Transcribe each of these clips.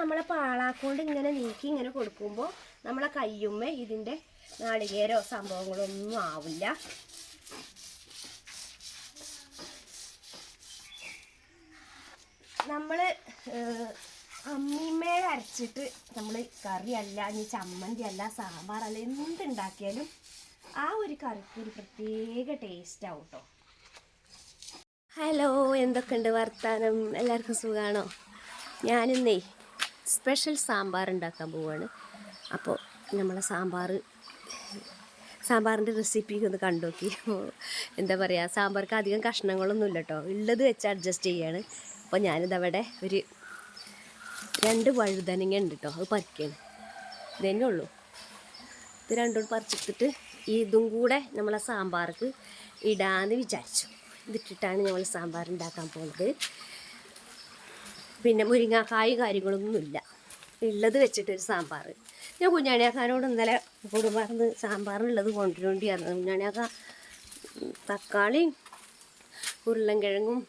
നമ്മളെ പാളാക്കൊണ്ട് ഇങ്ങനെ നീക്കി ഇങ്ങനെ കൊടുക്കുമ്പോൾ നമ്മളെ കയ്യുമ്മേ ഇതിൻ്റെ നാളികേരോ സംഭവങ്ങളൊന്നും ആവില്ല. നമ്മൾ അമ്മിമേൽ അരച്ചിട്ട് നമ്മൾ കറിയല്ല, ഇനി ചമ്മന്തി അല്ല, സാമ്പാറല്ല, എന്തുണ്ടാക്കിയാലും ആ ഒരു കറിക്ക് ഒരു പ്രത്യേക ടേസ്റ്റ് ആവും കേട്ടോ. ഹലോ, എന്തൊക്കെയുണ്ട് വർത്താനം? എല്ലാവർക്കും സുഖമാണോ? ഞാനിന്നേ സ്പെഷ്യൽ സാമ്പാർ ഉണ്ടാക്കാൻ പോവാണ്. അപ്പോൾ നമ്മളെ സാമ്പാറിൻ്റെ റെസിപ്പിക്ക് ഒന്ന് കണ്ടു നോക്കി. എന്താ പറയുക, സാമ്പാർക്ക് അധികം കഷ്ണങ്ങളൊന്നും ഇല്ല കേട്ടോ, ഉള്ളത് വെച്ച് അഡ്ജസ്റ്റ് ചെയ്യാണ്. അപ്പോൾ ഞാനിതവിടെ ഒരു 2 വഴുതനങ്ങ ഉണ്ട് കേട്ടോ, അത് പറിക്കുകയാണ്. ഇതന്നെ ഉള്ളൂ. ഇത് രണ്ടും പറിച്ചെടുത്തിട്ട് ഇതും കൂടെ നമ്മളെ സാമ്പാർക്ക് ഇടാമെന്ന് വിചാരിച്ചു. ഇതിട്ടിട്ടാണ് നമ്മൾ സാമ്പാർ ഉണ്ടാക്കാൻ പോകുന്നത്. പിന്നെ മുരിങ്ങാക്കായും കാര്യങ്ങളൊന്നുമില്ല, ഉള്ളത് വെച്ചിട്ടൊരു സാമ്പാർ. ഞാൻ കുഞ്ഞാണിയാക്കാനോട് ഇന്നലെ കൊടുമറന്ന് സാമ്പാറിനുള്ളത് കൊണ്ടുവരേണ്ടി വന്നത്. കുഞ്ഞാണിയാക്ക തക്കാളിയും ഉരുളൻകിഴങ്ങും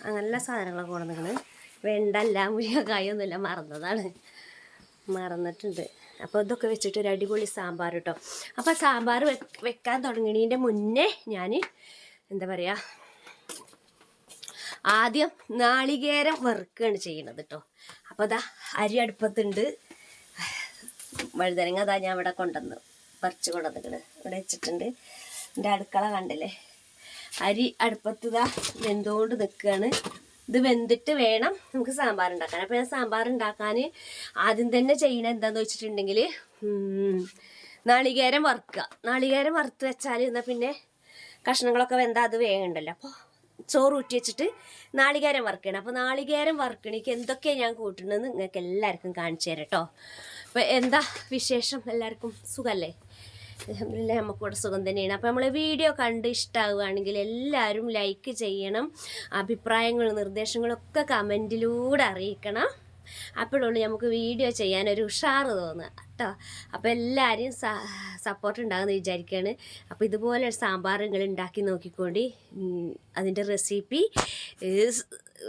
അങ്ങനെയുള്ള സാധനങ്ങളൊക്കെ കൊണ്ടുവന്നിരിക്കുന്നത്. വെണ്ടല്ല, മുരിങ്ങക്കായൊന്നുമില്ല, മറന്നിട്ടുണ്ട്. അപ്പോൾ ഇതൊക്കെ വെച്ചിട്ട് ഒരു അടിപൊളി സാമ്പാർ കേട്ടോ. അപ്പോൾ സാമ്പാർ വെക്കാൻ തുടങ്ങണതിൻ്റെ മുന്നേ ഞാൻ എന്താ പറയുക, ആദ്യം നാളികേരം വറുക്കുകയാണ് ചെയ്യണത് കേട്ടോ. അപ്പോൾ അതാ അരി അടുപ്പത്തുണ്ട്. വഴുതനങ്ങ അതാ ഞാൻ ഇവിടെ പറിച്ച് കൊണ്ടുവന്നിട്ട് ഇവിടെ വെച്ചിട്ടുണ്ട്. എൻ്റെ അടുക്കള കണ്ടില്ലേ, അരി അടുപ്പത്ത് ഇതാ വെന്തുകൊണ്ട് നിൽക്കുകയാണ്. ഇത് വെന്തിട്ട് വേണം നമുക്ക് സാമ്പാർ ഉണ്ടാക്കാൻ. അപ്പോൾ ഞാൻ സാമ്പാർ ഉണ്ടാക്കാൻ ആദ്യം തന്നെ ചെയ്യണത് എന്താണെന്ന് വെച്ചിട്ടുണ്ടെങ്കിൽ, നാളികേരം വറുക്കുക. നാളികേരം വറുത്ത് വെച്ചാൽ എന്നാൽ പിന്നെ കഷ്ണങ്ങളൊക്കെ വെന്താൽ അത് വേഗമുണ്ടല്ലോ. അപ്പോൾ ചോറ് ഊറ്റി വെച്ചിട്ട് നാളികേരം വറുക്കണം. അപ്പോൾ നാളികേരം വറുക്കണിക്ക് എന്തൊക്കെയാണ് ഞാൻ കൂട്ടുന്നതെന്ന് നിങ്ങൾക്ക് എല്ലാവർക്കും കാണിച്ചു തരാം കേട്ടോ. അപ്പോൾ എന്താ വിശേഷം? എല്ലാവർക്കും സുഖമല്ലേ? നമുക്കിവിടെ സുഖം തന്നെയാണ്. അപ്പോൾ നമ്മൾ വീഡിയോ കണ്ട് ഇഷ്ടമാവുകയാണെങ്കിൽ എല്ലാവരും ലൈക്ക് ചെയ്യണം. അഭിപ്രായങ്ങളും നിർദ്ദേശങ്ങളൊക്കെ കമൻറ്റിലൂടെ അറിയിക്കണം. അപ്പോഴുള്ളൂ നമുക്ക് വീഡിയോ ചെയ്യാനൊരു ഉഷാറ് തോന്നുക കേട്ടോ. അപ്പോൾ എല്ലാവരും സപ്പോർട്ട് ഉണ്ടാകുമെന്ന് വിചാരിക്കുകയാണ്. അപ്പോൾ ഇതുപോലെ സാമ്പാർ നിങ്ങൾ ഉണ്ടാക്കി നോക്കിക്കൊണ്ട് അതിൻ്റെ റെസിപ്പി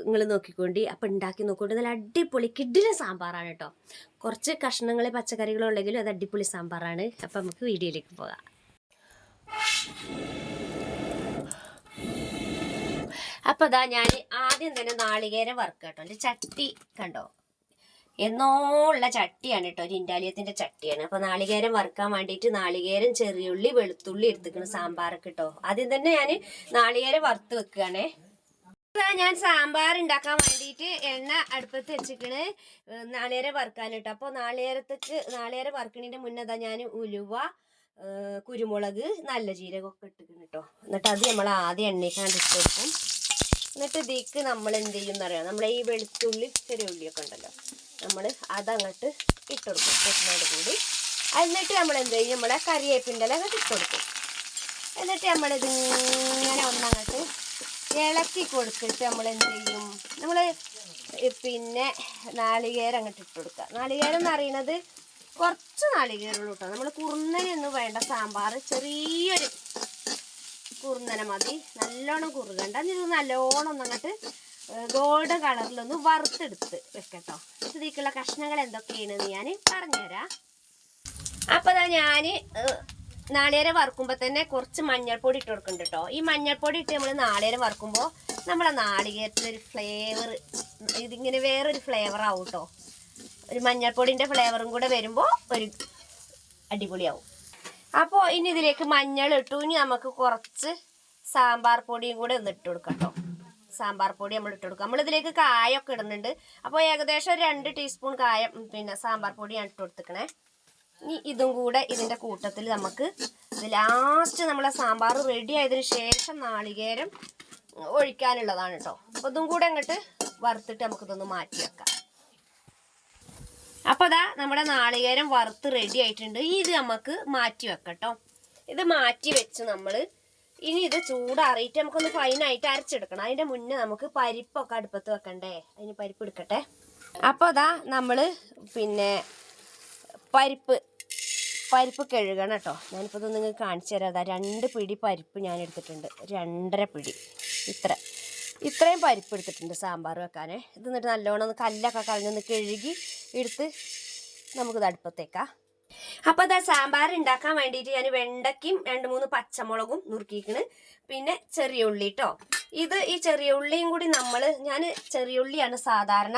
നിങ്ങൾ നോക്കിക്കൊണ്ട് അപ്പോൾ ഉണ്ടാക്കി നോക്കിക്കൊണ്ട് നല്ല അടിപൊളി കിടിലൻ സാമ്പാറാണ് കേട്ടോ. കുറച്ച് കഷ്ണങ്ങൾ പച്ചക്കറികളുണ്ടെങ്കിലും അത് അടിപൊളി സാമ്പാറാണ്. അപ്പോൾ നമുക്ക് വീഡിയോയിലേക്ക് പോകാം. അപ്പോൾ അതാ ഞാൻ ആദ്യം തന്നെ നാളികേരം വറുക്കുക കേട്ടോ. എൻ്റെ ചട്ടി കണ്ടോ, എന്നോ ഉള്ള ചട്ടിയാണ് കേട്ടോ, ഒരു ഇൻഡാലിയത്തിൻ്റെ ചട്ടിയാണ്. അപ്പോൾ നാളികേരം വറുക്കാൻ വേണ്ടിയിട്ട് നാളികേരം, ചെറിയുള്ളി, വെളുത്തുള്ളി എടുത്തിക്കണം സാമ്പാറൊക്കെ കേട്ടോ. ആദ്യം തന്നെ ഞാൻ നാളികേരം വറുത്ത് വെക്കുകയാണേ. ഞാൻ സാമ്പാർ ഉണ്ടാക്കാൻ വേണ്ടിയിട്ട് എണ്ണ അടുപ്പത്ത് വെച്ചിക്കണ് നാളികേരം വറുക്കാൻ കേട്ടോ. അപ്പോൾ നാളികേരം വറുക്കണതിൻ്റെ മുന്നേ ഞാൻ ഉലുവ, കുരുമുളക്, നല്ല ജീരകമൊക്കെ ഇട്ടിക്കണം കേട്ടോ. എന്നിട്ട് അത് നമ്മൾ ആദ്യം എണ്ണയ്ക്കാണ്ട് ഇട്ട് കൊടുക്കും. എന്നിട്ട് ഇതിക്ക് നമ്മൾ എന്ത് ചെയ്യും എന്നറിയാം, നമ്മളെ ഈ വെളുത്തുള്ളി, ചെറിയ ഉള്ളിയൊക്കെ ഉണ്ടല്ലോ, നമ്മൾ അതങ്ങോട്ട് ഇട്ടുകൊടുക്കും വെക്കുന്നതോട് കൂടി. എന്നിട്ട് നമ്മൾ എന്ത് ചെയ്യും, നമ്മളെ കറിവേപ്പിൻ്റെ ഇല അങ്ങോട്ട് ഇട്ടുകൊടുക്കും. എന്നിട്ട് നമ്മളിതിങ്ങനെ ഒന്നങ്ങോട്ട് ഇളക്കി കൊടുത്തിട്ട് നമ്മൾ എന്ത് ചെയ്യും, നമ്മൾ പിന്നെ നാളികേരം അങ്ങോട്ട് ഇട്ട് കൊടുക്കുക. നാളികേരം എന്ന് പറയുന്നത് കുറച്ച് നാളികേരമുള്ളൂ കേട്ടോ. നമ്മൾ കുറുന്നനൊന്നും വേണ്ട, സാമ്പാർ ചെറിയൊരു കുറുന്നന മതി, നല്ലോണം കുറുകണ്ട. ഇത് നല്ലോണം ഒന്നങ്ങോട്ട് ഗോൾഡൻ കളറിലൊന്ന് വറുത്തെടുത്ത് വെക്കട്ടോ. ഇതിലേക്കുള്ള കഷ്ണങ്ങൾ എന്തൊക്കെയാണെന്ന് ഞാൻ പറഞ്ഞുതരാം. അപ്പോൾ ഞാൻ നാളികേരം വറുക്കുമ്പോൾ തന്നെ കുറച്ച് മഞ്ഞൾപ്പൊടി ഇട്ട് കൊടുക്കുന്നുണ്ട് കേട്ടോ. ഈ മഞ്ഞൾപ്പൊടി ഇട്ട് നമ്മൾ നാളികേരം വറുക്കുമ്പോൾ നമ്മളെ നാളികേരത്തിനൊരു ഫ്ലേവർ, ഇതിങ്ങനെ വേറൊരു ഫ്ലേവർ ആവും കേട്ടോ. ഒരു മഞ്ഞൾപ്പൊടിൻ്റെ ഫ്ലേവറും കൂടെ വരുമ്പോൾ ഒരു അടിപൊളിയാവും. അപ്പോൾ ഇനി ഇതിലേക്ക് മഞ്ഞൾ ഇട്ടു. ഇനി നമുക്ക് കുറച്ച് സാമ്പാർ പൊടിയും കൂടെ ഒന്ന് ഇട്ട് കൊടുക്കാം കേട്ടോ. സാമ്പാർ പൊടി നമ്മൾ ഇട്ട് കൊടുക്കാം. നമ്മളിതിലേക്ക് കായൊക്കെ ഇടുന്നുണ്ട്. അപ്പോൾ ഏകദേശം ഒരു 2 ടീസ്പൂൺ കായം പിന്നെ സാമ്പാർ പൊടിയാണ് ഇട്ട് കൊടുത്തിക്കണേ. ഇനി ഇതും കൂടെ ഇതിൻ്റെ കൂട്ടത്തിൽ നമുക്ക് ലാസ്റ്റ് നമ്മളെ സാമ്പാർ റെഡി ആയതിനു ശേഷം നാളികേരം ഒഴിക്കാനുള്ളതാണ് കേട്ടോ. അപ്പോൾ ഇതും കൂടെ അങ്ങോട്ട് വറുത്തിട്ട് നമുക്കിതൊന്ന് മാറ്റി വെക്കാം. അപ്പോൾ അതാ നമ്മുടെ നാളികേരം വറുത്ത് റെഡി ആയിട്ടുണ്ട്. ഇത് നമുക്ക് മാറ്റി വെക്കട്ടോ. ഇത് മാറ്റി വെച്ച് നമ്മൾ ഇനി ഇത് ചൂടാറിയിട്ട് നമുക്കൊന്ന് ഫൈനായിട്ട് അരച്ചെടുക്കണം. അതിൻ്റെ മുന്നേ നമുക്ക് പരിപ്പൊക്കെ അടുപ്പത്ത് വെക്കണ്ടേ, അതിന് പരിപ്പ് എടുക്കട്ടെ. അപ്പോൾ അതാ നമ്മൾ പിന്നെ പരിപ്പ് കഴുകണം കേട്ടോ. ഞാനിപ്പോൾ ഇത് നിങ്ങൾക്ക് കാണിച്ചു തരാം. അതാ 2 പിടി പരിപ്പ് ഞാൻ എടുത്തിട്ടുണ്ട്, 2.5 പിടി ഇത്ര. ഇത്രയും പരിപ്പ് എടുത്തിട്ടുണ്ട് സാമ്പാർ വെക്കാനേ. ഇത് എന്നിട്ട് നല്ലോണം ഒന്ന് കല്ലൊക്കെ കളഞ്ഞൊന്ന് കഴുകി എടുത്ത് നമുക്കിത് അടുപ്പത്തേക്കാം. അപ്പോൾ അതാ സാമ്പാർ ഉണ്ടാക്കാൻ വേണ്ടിയിട്ട് ഞാൻ വെണ്ടയ്ക്കും 2-3 പച്ചമുളകും നുറുക്കിക്കണ്, പിന്നെ ചെറിയ ഉള്ളി കേട്ടോ. ഈ ചെറിയ ഉള്ളിയും കൂടി ഞാൻ ചെറിയ ഉള്ളിയാണ് സാധാരണ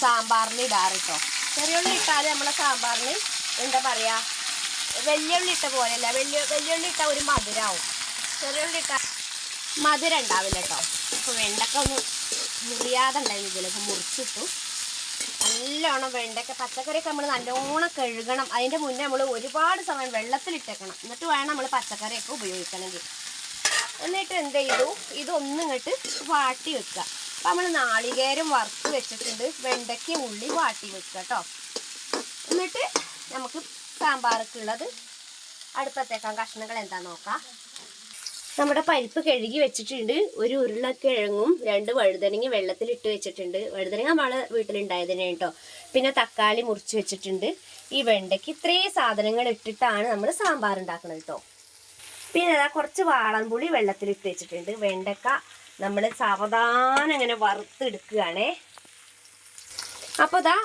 സാമ്പാറിന് ഇടാറ് കേട്ടോ. ചെറിയ ഉള്ളി ഇട്ടാൽ നമ്മളെ സാമ്പാറിന് എന്താ പറയുക, വെല്ലുള്ളി ഇട്ട പോലെയല്ല. വെല്ലുള്ളി ഇട്ടാൽ ഒരു മധുരമാവും, ചെറിയ ഉള്ളി ഇട്ടാൽ മധുരം ഉണ്ടാവില്ല കേട്ടോ. അപ്പോൾ വെണ്ടക്ക ഒന്ന് മുറിയാതെ ഉണ്ടായിരുന്നു, ഇതിലൊക്കെ മുറിച്ചിട്ടു. നല്ലോണം വെണ്ടയ്ക്ക പച്ചക്കറിയൊക്കെ നമ്മൾ നല്ലോണം കഴുകണം. അതിൻ്റെ മുന്നേ നമ്മൾ ഒരുപാട് സമയം വെള്ളത്തിലിട്ടേക്കണം, എന്നിട്ട് വേണം നമ്മൾ പച്ചക്കറിയൊക്കെ ഉപയോഗിക്കണമെങ്കിൽ. എന്നിട്ട് എന്ത് ചെയ്തു, ഇതൊന്നും ഇങ്ങോട്ട് വാട്ടി വെക്കുക. അപ്പം നമ്മൾ നാളികേരം വറുത്ത് വെച്ചിട്ടുണ്ട്, വെണ്ടയ്ക്ക ഉള്ളി വാട്ടി വെക്കുക കേട്ടോ. എന്നിട്ട് നമുക്ക് സാമ്പാറൊക്കെയുള്ളത് അടുപ്പത്തേക്കാം. കഷ്ണങ്ങൾ എന്താണെന്ന് നോക്കാം. നമ്മുടെ പരിപ്പ് കഴുകി വെച്ചിട്ടുണ്ട്. ഒരു ഉരുളക്കിഴങ്ങും 2 വഴുതനങ്ങ വെള്ളത്തിലിട്ട് വെച്ചിട്ടുണ്ട്. വഴുതനങ്ങ നമ്മളെ വീട്ടിലുണ്ടായതിനെ കേട്ടോ. പിന്നെ തക്കാളി മുറിച്ച് വെച്ചിട്ടുണ്ട്. ഈ വെണ്ടയ്ക്ക് ഇത്രയും സാധനങ്ങൾ ഇട്ടിട്ടാണ് നമ്മൾ സാമ്പാർ ഉണ്ടാക്കുന്നത് കേട്ടോ. പിന്നെ അതാ കുറച്ച് വാളൻപുളി വെള്ളത്തിലിട്ട് വെച്ചിട്ടുണ്ട്. വെണ്ടക്ക നമ്മൾ സാവധാനം അങ്ങനെ വറുത്തെടുക്കുകയാണേ. അപ്പോൾ ഇതാ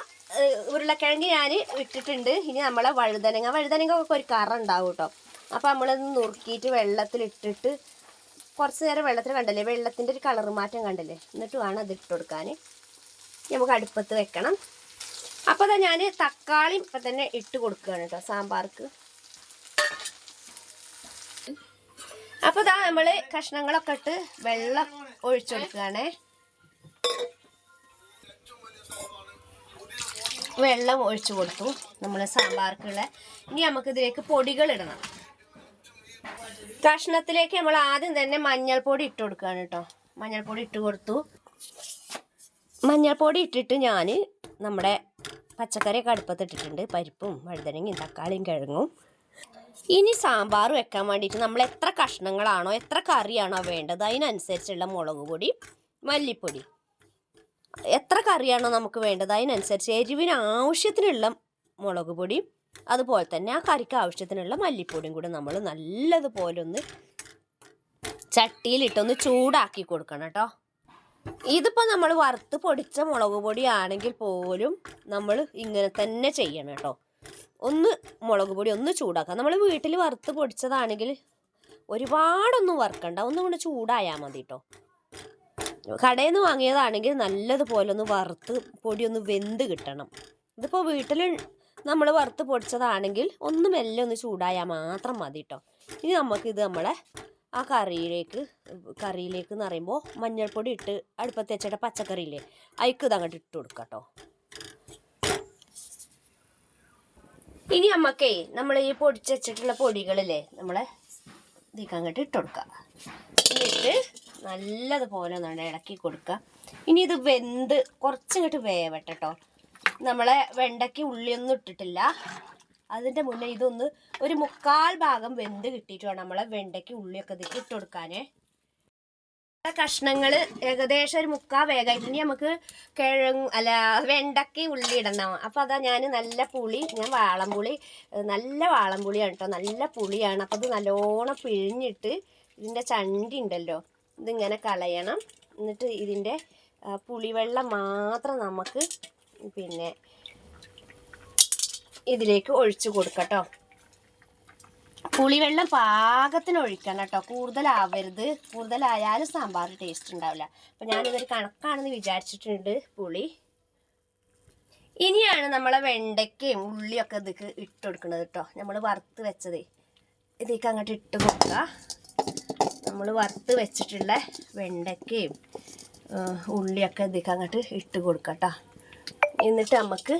ഉരുളക്കിഴങ്ങ് ഞാൻ ഇട്ടിട്ടുണ്ട്. ഇനി നമ്മളെ വഴുതനങ്ങ ഒക്കെ ഒരു കറ ഉണ്ടാവും കേട്ടോ. അപ്പോൾ നമ്മളത് നുറുക്കിയിട്ട് വെള്ളത്തിലിട്ടിട്ട് കുറച്ച് നേരം വെള്ളത്തിൽ കണ്ടല്ലേ, വെള്ളത്തിൻ്റെ ഒരു കളർ മാറ്റം കണ്ടല്ലേ, എന്നിട്ട് വേണം അത് ഇട്ട് കൊടുക്കാൻ. നമുക്ക് അടുപ്പത്ത് വെക്കണം. അപ്പോൾ അതാ ഞാൻ തക്കാളി ഇപ്പം തന്നെ ഇട്ട് കൊടുക്കുകയാണ് കേട്ടോ സാമ്പാർക്ക്. അപ്പോൾ ഇതാ നമ്മൾ കഷ്ണങ്ങളൊക്കെ ഇട്ട് വെള്ളം ഒഴിച്ചു കൊടുക്കുകയാണേ. വെള്ളം ഒഴിച്ചു കൊടുത്തു നമ്മൾ സാമ്പാർക്കുള്ള. ഇനി നമുക്കിതിലേക്ക് പൊടികൾ ഇടണം. കഷ്ണത്തിലേക്ക് നമ്മൾ ആദ്യം തന്നെ മഞ്ഞൾപ്പൊടി ഇട്ട് കൊടുക്കുകയാണ് കേട്ടോ. മഞ്ഞൾപ്പൊടി ഇട്ട് കൊടുത്തു. മഞ്ഞൾപ്പൊടി ഇട്ടിട്ട് ഞാൻ നമ്മുടെ പച്ചക്കറിയൊക്കെ അടുപ്പത്തിട്ടിട്ടുണ്ട്. പരിപ്പും വഴുതനങ്ങയും തക്കാളിയും കിഴങ്ങും. ഇനി സാമ്പാർ വെക്കാൻ വേണ്ടിയിട്ട് നമ്മൾ എത്ര കഷ്ണങ്ങളാണോ എത്ര കറിയാണോ വേണ്ടത് അതിനനുസരിച്ചുള്ള മുളക് പൊടി, മല്ലിപ്പൊടി, എത്ര കറിയാണോ നമുക്ക് വേണ്ടത് അതിനനുസരിച്ച് എരിവിന് ആവശ്യത്തിനുള്ള മുളക് പൊടി, അതുപോലെ തന്നെ ആ കറിക്ക് ആവശ്യത്തിനുള്ള മല്ലിപ്പൊടിയും കൂടെ നമ്മൾ നല്ലതുപോലെ ഒന്ന് ചട്ടിയിലിട്ടൊന്ന് ചൂടാക്കി കൊടുക്കണം കേട്ടോ. ഇതിപ്പോൾ നമ്മൾ വറുത്ത് പൊടിച്ച മുളക് പൊടിയാണെങ്കിൽ പോലും നമ്മൾ ഇങ്ങനെ തന്നെ ചെയ്യണം കേട്ടോ. ഒന്ന് മുളക് പൊടി ഒന്ന് ചൂടാക്കാം. നമ്മൾ വീട്ടിൽ വറുത്ത് പൊടിച്ചതാണെങ്കിൽ ഒരുപാടൊന്നും വറുക്കണ്ട, ഒന്നും കൊണ്ട് ചൂടായാൽ മതി കേട്ടോ. കടയിൽ നിന്ന് വാങ്ങിയതാണെങ്കിൽ നല്ലതുപോലെ ഒന്ന് വറുത്ത് പൊടി ഒന്ന് വെന്ത് കിട്ടണം. ഇതിപ്പോൾ വീട്ടിൽ നമ്മൾ വറുത്ത് പൊടിച്ചതാണെങ്കിൽ ഒന്ന് മെല്ലെ ഒന്ന് ചൂടായാൽ മാത്രം മതി കേട്ടോ. ഇനി നമുക്കിത് നമ്മളെ ആ കറിയിലേക്ക് എന്ന് പറയുമ്പോൾ മഞ്ഞൾപ്പൊടി ഇട്ട് അടുപ്പത്ത് വെച്ചിട്ട് പച്ചക്കറിയില്ലേ അതിക്ക് ഇത് അങ്ങോട്ട് ഇട്ട് കൊടുക്കാം കേട്ടോ. ഇനി നമുക്കേ നമ്മൾ ഈ പൊടിച്ച് വെച്ചിട്ടുള്ള പൊടികളില്ലേ നമ്മളെ ഇതിക്ക് അങ്ങോട്ട് ഇട്ട് കൊടുക്കുക. എന്നിട്ട് നല്ലതുപോലെ ഒന്ന് ഇളക്കി കൊടുക്കുക. ഇനി ഇത് വെന്ത് കുറച്ചിങ്ങോട്ട് വേവട്ടെ കേട്ടോ. നമ്മളെ വെണ്ടയ്ക്ക് ഉള്ളിയൊന്നും ഇട്ടിട്ടില്ല. അതിൻ്റെ മുന്നേ ഇതൊന്ന് ഒരു 1/4 ഭാഗം വെന്ത് കിട്ടിയിട്ട് വേണം നമ്മളെ വെണ്ടയ്ക്ക് ഉള്ളിയൊക്കെ ഇതിൽ ഇട്ട് കൊടുക്കാനേ. കഷ്ണങ്ങൾ ഏകദേശം ഒരു 1/4 വേഗമായിട്ട് ഇനി നമുക്ക് വെണ്ടയ്ക്ക് ഉള്ളി ഇടണം. അപ്പോൾ അതാ ഞാൻ നല്ല പുളി, ഞാൻ നല്ല വാളംപുളിയാണ് കേട്ടോ, നല്ല പുളിയാണ്. അപ്പോൾ ഇത് നല്ലോണം പിഴിഞ്ഞിട്ട് ഇതിൻ്റെ ചണ്ടി ഉണ്ടല്ലോ ഇതിങ്ങനെ കളയണം. എന്നിട്ട് ഇതിൻ്റെ പുളിവെള്ളം മാത്രം നമുക്ക് പിന്നെ ഇതിലേക്ക് ഒഴിച്ചു കൊടുക്കട്ടോ. പുളിവെള്ളം പാകത്തിന് ഒഴിക്കണം കേട്ടോ, കൂടുതലാവരുത്. കൂടുതലായാലും സാമ്പാർ ടേസ്റ്റ് ഉണ്ടാവില്ല. അപ്പം ഞാനിതൊരു കണക്കാണെന്ന് വിചാരിച്ചിട്ടുണ്ട് പുളി. ഇനിയാണ് നമ്മളെ വെണ്ടയ്ക്കയും ഉള്ളിയൊക്കെ ഇതിക്ക് ഇട്ട് കൊടുക്കുന്നത് കേട്ടോ. നമ്മൾ വറുത്ത് വെച്ചത് ഇതിലേക്ക് അങ്ങോട്ട് ഇട്ട് കൊടുക്കുക. നമ്മൾ വറുത്ത് വെച്ചിട്ടുള്ള വെണ്ടയ്ക്കയും ഉള്ളിയൊക്കെ ഇതിലേക്ക് അങ്ങോട്ട് ഇട്ട് കൊടുക്കുക കേട്ടോ. എന്നിട്ട് നമുക്ക്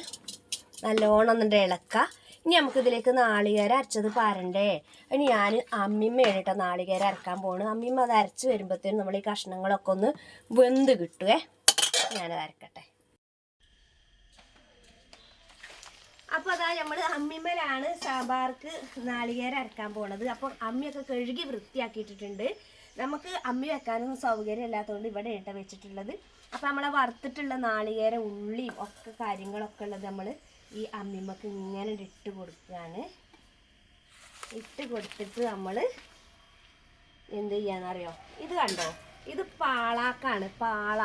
നല്ലോണം ഒന്നിട്ട് ഇളക്കുക. ഇനി നമുക്കിതിലേക്ക് നാളികേരം അരച്ചത് പാരണ്ടേ. ഇനി ഞാൻ അമ്മിമ്മയാണ് കേട്ടോ നാളികേരം അരക്കാൻ പോകുന്നത്. അമ്മിമ്മ അത് അരച്ച് വരുമ്പോഴത്തേനും നമ്മൾ ഈ കഷ്ണങ്ങളൊക്കെ ഒന്ന് വെന്ത് കിട്ടുവേ. ഞാനത് അരക്കട്ടെ. അപ്പോൾ അതാ നമ്മൾ അമ്മിമ്മലാണ് സാമ്പാർക്ക് നാളികേരം അരക്കാൻ പോണത്. അപ്പോൾ അമ്മിയൊക്കെ കഴുകി വൃത്തിയാക്കിയിട്ടിട്ടുണ്ട്. നമുക്ക് അമ്മി വെക്കാനൊന്നും സൗകര്യം ഇല്ലാത്തതുകൊണ്ട് ഇവിടെ ഇട്ട വെച്ചിട്ടുള്ളത്. അപ്പോൾ നമ്മളെ വറുത്തിട്ടുള്ള നാളികേരം ഉള്ളിയും ഒക്കെ കാര്യങ്ങളൊക്കെ ഉള്ളത് നമ്മൾ ഈ അമ്മിമ്മക്ക് ഇങ്ങനെ ഇട്ട് കൊടുക്കുകയാണ്. ഇട്ട് കൊടുത്തിട്ട് നമ്മൾ എന്ത് ചെയ്യാന്നറിയോ, ഇത് കണ്ടോ ഇത് പാളാക്കാണ്, പാള.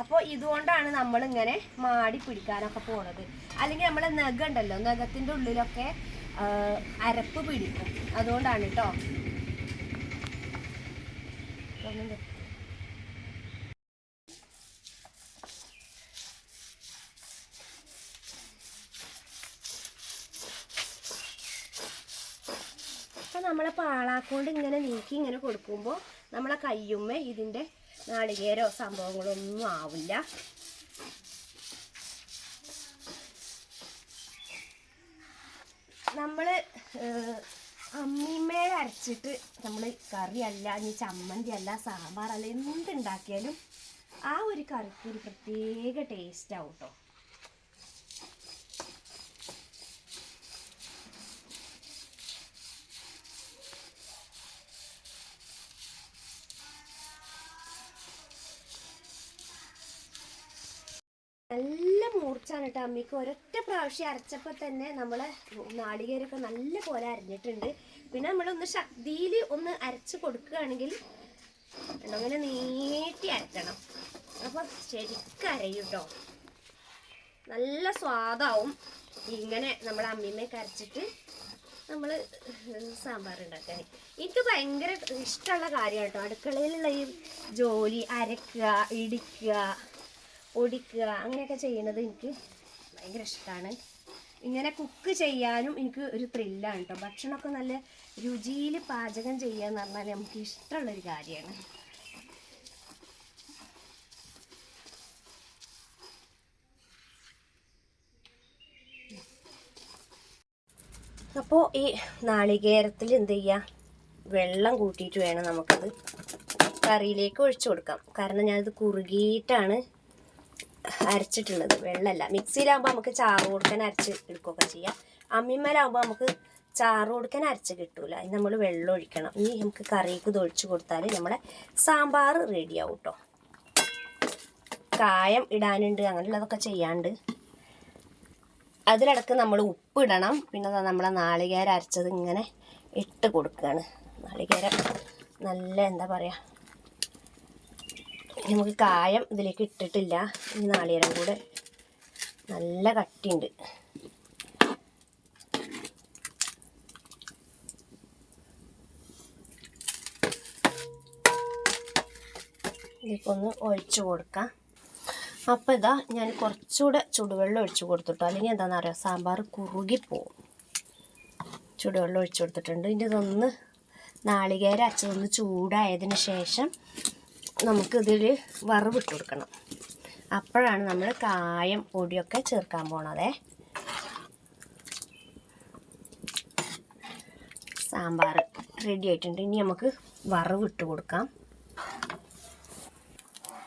അപ്പോൾ ഇതുകൊണ്ടാണ് നമ്മളിങ്ങനെ മാടി പിടിക്കാനൊക്കെ പോണത്. അല്ലെങ്കിൽ നമ്മളെ നഖം ഉണ്ടല്ലോ, നഖത്തിൻ്റെ ഉള്ളിലൊക്കെ അരപ്പ് പിടിക്കും. അതുകൊണ്ടാണ് കേട്ടോ. അപ്പം നമ്മളെ പാളാക്കൊണ്ട് ഇങ്ങനെ നീക്കി ഇങ്ങനെ കൊടുക്കുമ്പോൾ നമ്മളെ കയ്യുമ്മേ ഇതിൻ്റെ നാളികേരോ സംഭവങ്ങളൊന്നും ആവില്ല. നമ്മൾ അമ്മിമേൽ അരച്ചിട്ട് നമ്മൾ കറിയല്ല, ഇനി ചമ്മന്തി അല്ല, സാമ്പാറല്ല, എന്തുണ്ടാക്കിയാലും ആ ഒരു കറിക്ക് ഒരു പ്രത്യേക ടേസ്റ്റ് ആവും കേട്ടോ. നല്ല മൂർച്ചാണ് കേട്ടോ അമ്മിക്ക്. ഒരൊറ്റ പ്രാവശ്യം അരച്ചപ്പോൾ തന്നെ നമ്മളെ നാളികേരൊക്കെ നല്ല പോലെ അരിഞ്ഞിട്ടുണ്ട്. പിന്നെ നമ്മളൊന്ന് ശക്തിയിൽ ഒന്ന് അരച്ച് കൊടുക്കുകയാണെങ്കിൽ അങ്ങനെ നീട്ടി അരക്കണം. അപ്പം ശരിക്കും അരയും കേട്ടോ. നല്ല സ്വാദാവും ഇങ്ങനെ നമ്മൾ അമ്മിമേക്ക് അരച്ചിട്ട് നമ്മൾ സാമ്പാർ ഉണ്ടാക്കാൻ. എനിക്ക് ഭയങ്കര ഇഷ്ടമുള്ള കാര്യമാണ് കേട്ടോ അടുക്കളയിലുള്ള ഈ ജോലി. അരക്കുക, ഇടിക്കുക, പൊടിക്കുക, അങ്ങനെയൊക്കെ ചെയ്യുന്നത് എനിക്ക് ഭയങ്കര ഇഷ്ടമാണ്. ഇങ്ങനെ കുക്ക് ചെയ്യാനും എനിക്ക് ഒരു ത്രില്ലാണ് കേട്ടോ. ഭക്ഷണമൊക്കെ നല്ല രുചിയിൽ പാചകം ചെയ്യുക എന്ന് പറഞ്ഞാൽ നമുക്ക് ഇഷ്ടമുള്ളൊരു കാര്യമാണ്. അപ്പോൾ ഈ നാളികേരത്തിൽ എന്ത് ചെയ്യുക, വെള്ളം കൂട്ടിയിട്ട് വേണം നമുക്കത് കറിയിലേക്ക് ഒഴിച്ചു കൊടുക്കാം. കാരണം ഞാനിത് കുറുകിയിട്ടാണ് അരച്ചിട്ടുള്ളത്, വെള്ളമല്ല. മിക്സിയിലാകുമ്പോൾ നമുക്ക് ചാറ് കൊടുക്കാൻ അരച്ച് എടുക്കുകയൊക്കെ ചെയ്യാം. അമ്മിമേലാകുമ്പോൾ നമുക്ക് ചാറ് കൊടുക്കാൻ അരച്ച് കിട്ടൂല. ഇനി നമ്മൾ വെള്ളം ഒഴിക്കണം. ഇനി നമുക്ക് കറിക്ക് ഇത് ഒഴിച്ച് കൊടുത്താൽ നമ്മുടെ സാമ്പാർ റെഡിയാവും കേട്ടോ. കായം ഇടാനുണ്ട്, അങ്ങനെയുള്ളതൊക്കെ ചെയ്യാണ്ട്. അതിലിടക്ക് നമ്മൾ ഉപ്പിടണം. പിന്നെ നമ്മളെ നാളികേരം അരച്ചത് ഇങ്ങനെ ഇട്ട് കൊടുക്കുകയാണ്. നാളികേരം നല്ല എന്താ പറയുക, നമുക്ക് കായം ഇതിലേക്ക് ഇട്ടിട്ടില്ല. ഈ നാളികേരം കൂടെ നല്ല കട്ടിയുണ്ട്. ഇതിലേക്കൊന്ന് ഒഴിച്ചു കൊടുക്കാം. അപ്പോൾ ഇതാ ഞാൻ കുറച്ചുകൂടെ ചുടുവെള്ളം ഒഴിച്ചു കൊടുത്തിട്ടോ, അല്ലെങ്കിൽ എന്താണെന്ന് അറിയാം, സാമ്പാർ കുറുകിപ്പോവും. ചുടുവെള്ളം ഒഴിച്ചു കൊടുത്തിട്ടുണ്ട്. ഇതിൻ്റെ ഇതൊന്ന് നാളികേരം അരച്ചതൊന്ന് ചൂടായതിന് ശേഷം നമുക്കിതിൽ വറവിട്ട് കൊടുക്കണം. അപ്പോഴാണ് നമ്മൾ കായം പൊടിയൊക്കെ ചേർക്കാൻ പോണതേ. സാമ്പാർ റെഡി ആയിട്ടുണ്ട്. ഇനി നമുക്ക് വറവിട്ട് കൊടുക്കാം.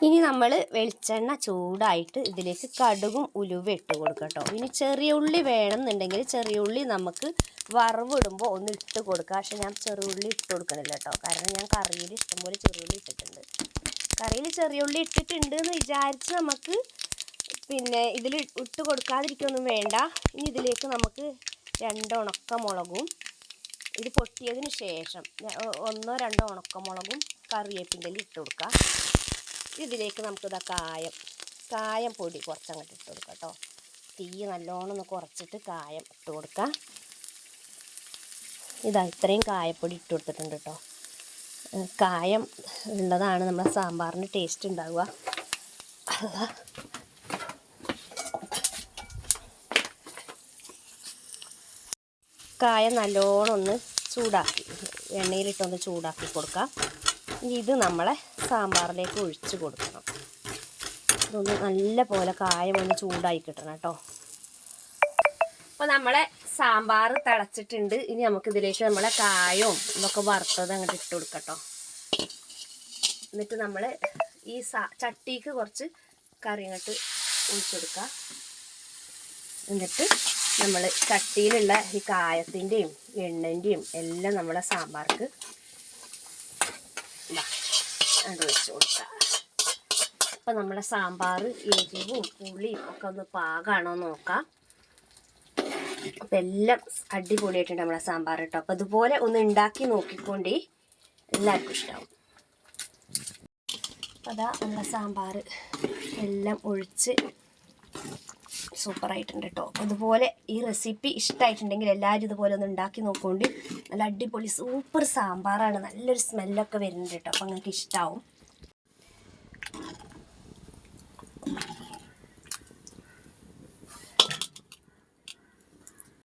ഇനി നമ്മൾ വെളിച്ചെണ്ണ ചൂടായിട്ട് ഇതിലേക്ക് കടുകും ഉലുവ ഇട്ട് കൊടുക്കാം കേട്ടോ. ഇനി ചെറിയ ഉള്ളി വേണമെന്നുണ്ടെങ്കിൽ ചെറിയ ഉള്ളി നമുക്ക് വറവിടുമ്പോൾ ഒന്ന് ഇട്ട് കൊടുക്കാം. പക്ഷെ ഞാൻ ചെറിയ ഉള്ളി ഇട്ട് കൊടുക്കണില്ല കേട്ടോ. കാരണം ഞാൻ കറിയിൽ ഇഷ്ടംപോലെ ചെറിയ ഉള്ളി ഇട്ടിട്ടുണ്ട്. കറിയിൽ ചെറിയ ഉള്ളി ഇട്ടിട്ടുണ്ട് എന്ന് വിചാരിച്ച് നമുക്ക് പിന്നെ ഇതിൽ ഇട്ട് കൊടുക്കാതിരിക്കൊന്നും വേണ്ട. ഇനി ഇതിലേക്ക് നമുക്ക് 2 ഉണക്കമുളകും, ഇത് പൊട്ടിയതിന് ശേഷം 1 or 2 ഉണക്കമുളകും കറിവേപ്പിൻ്റെ ഇട്ട് കൊടുക്കുക. ഇതിലേക്ക് നമുക്കിതാ കായം പൊടി കുറച്ചങ്ങോട്ട് ഇട്ട് കൊടുക്കാം കേട്ടോ. തീ നല്ലോണം ഒന്ന് കുറച്ചിട്ട് കായം ഇട്ട് കൊടുക്കാം. ഇതാ ഇത്രയും കായപ്പൊടി ഇട്ട് കൊടുത്തിട്ടുണ്ട് കേട്ടോ. കായം ഉള്ളതാണ് നമ്മുടെ സാമ്പാറിന് ടേസ്റ്റ് ഉണ്ടാവുക. കായം നല്ലോണം ഒന്ന് ചൂടാക്കി എണ്ണയിലിട്ടൊന്ന് ചൂടാക്കി കൊടുക്കാം. ഇത് നമ്മളെ സാമ്പാറിലേക്ക് ഒഴിച്ച് കൊടുക്കണം. ഇതൊന്ന് നല്ല പോലെ കായം ഒന്ന് ചൂടായി കിട്ടണം കേട്ടോ. അപ്പോൾ നമ്മളെ സാമ്പാർ തിളച്ചിട്ടുണ്ട്. ഇനി നമുക്കിതിലേക്ക് നമ്മളെ കായവും ഇതൊക്കെ വറുത്തത് അങ്ങോട്ട് ഇട്ട് കൊടുക്കട്ടോ. എന്നിട്ട് നമ്മൾ ഈ ചട്ടിക്ക് കുറച്ച് കറി അങ്ങോട്ട് ഒഴിച്ചെടുക്കുക. എന്നിട്ട് നമ്മൾ ചട്ടിയിലുള്ള ഈ കായത്തിൻ്റെയും എണ്ണൻ്റെയും എല്ലാം നമ്മളെ സാമ്പാർക്ക് അത് വെച്ച് കൊടുക്കുക. അപ്പം നമ്മളെ സാമ്പാർ എരിവും പുളിയും ഒക്കെ ഒന്ന് പാകമാണോ നോക്കാം. അപ്പം എല്ലാം അടിപൊളിയായിട്ടുണ്ട് നമ്മളെ സാമ്പാർ കേട്ടോ. അപ്പം അതുപോലെ ഒന്ന് ഉണ്ടാക്കി നോക്കിക്കൊണ്ട് എല്ലാവർക്കും ഇഷ്ടമാവും. അപ്പോൾ അതാ നമ്മളെ സാമ്പാർ എല്ലാം ഒഴിച്ച് സൂപ്പറായിട്ടുണ്ട് കേട്ടോ. അതുപോലെ ഈ റെസിപ്പി ഇഷ്ടമായിട്ടുണ്ടെങ്കിൽ എല്ലാവരും ഇതുപോലെ ഒന്ന് ഉണ്ടാക്കി നോക്കുകൊണ്ട്. നല്ല അടിപൊളി സൂപ്പർ സാമ്പാറാണ്, നല്ലൊരു സ്മെല്ലൊക്കെ വരുന്നുണ്ട് കേട്ടോ. അപ്പോൾ നിങ്ങൾക്ക് ഇഷ്ടമാവും.